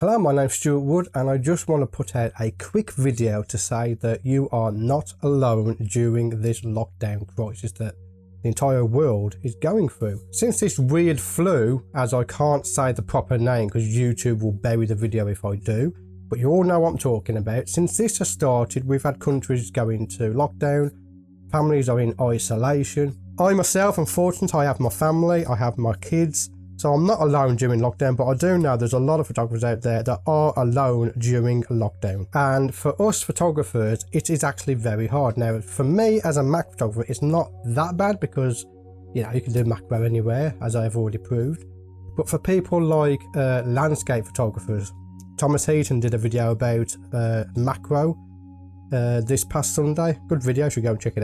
Hello, my name's Stuart Wood and I just want to put out a quick video to say that you are not alone during this lockdown crisis that the entire world is going through. Since this weird flu, as I can't say the proper name because YouTube will bury the video if I do, but you all know what I'm talking about. Since this has started, we've had countries go into lockdown, families are in isolation. I myself, unfortunately, I have my family, I have my kids. So I'm not alone during lockdown, but I do know there's a lot of photographers out there that are alone during lockdown. And for us photographers, it is actually very hard. Now, for me as a Mac photographer, it's not that bad because, you know, you can do macro anywhere, as I've already proved. But for people like landscape photographers, Thomas Heaton did a video about macro this past Sunday. Good video, you should go and check it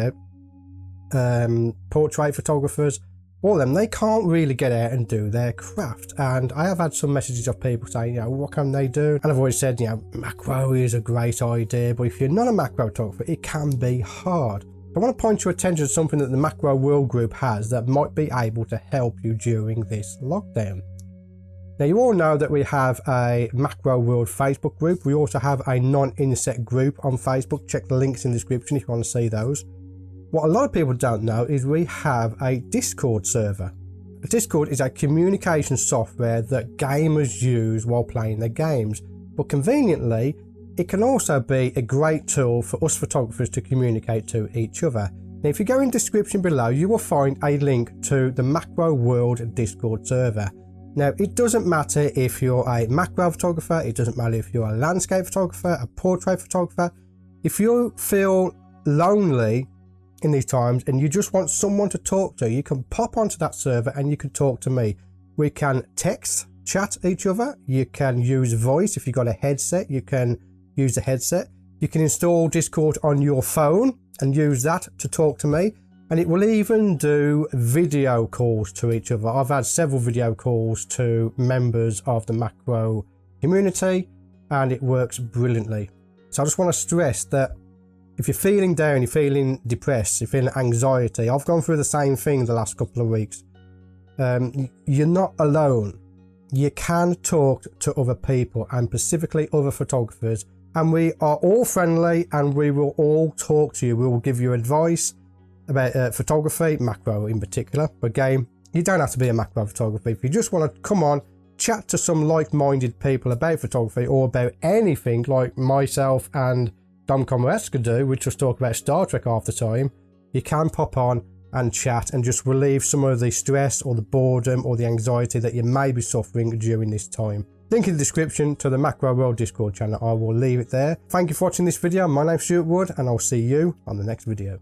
out. Portrait photographers, all of them, they can't really get out and do their craft. And I have had some messages of people saying, you know, what can they do? And I've always said, you know, macro is a great idea, but if you're not a macro photographer, it can be hard. I want to point your attention to something that the Macro World Group has that might be able to help you during this lockdown. Now, you all know that we have a Macro World Facebook group. We also have a non-insect group on Facebook. Check the links in the description if you want to see those. What a lot of people don't know is we have a Discord server. Discord is a communication software that gamers use while playing their games, but conveniently, it can also be a great tool for us photographers to communicate to each other. Now, if you go in the description below, you will find a link to the Macro World Discord server. Now, it doesn't matter if you're a macro photographer, it doesn't matter if you're a landscape photographer, a portrait photographer. If you feel lonely in these times and you just want someone to talk to, you can pop onto that server and you can talk to me. We can text, chat each other. You can use voice. If you've got a headset, you can use the headset. You can install Discord on your phone and use that to talk to me. And it will even do video calls to each other. I've had several video calls to members of the macro community and it works brilliantly. So I just want to stress that if you're feeling down, you're feeling depressed, you're feeling anxiety, I've gone through the same thing the last couple of weeks. You're not alone. You can talk to other people and specifically other photographers, and we are all friendly and we will all talk to you. We will give you advice about photography, macro in particular. But again, you don't have to be a macro photographer. If you just want to come on, chat to some like-minded people about photography or about anything like myself and Dom Comrades could do, which just talk about Star Trek half the time, you can pop on and chat and just relieve some of the stress or the boredom or the anxiety that you may be suffering during this time. Link in the description to the Macro World Discord channel. I will leave it there. Thank you for watching this video. My name's Stuart Wood and I'll see you on the next video.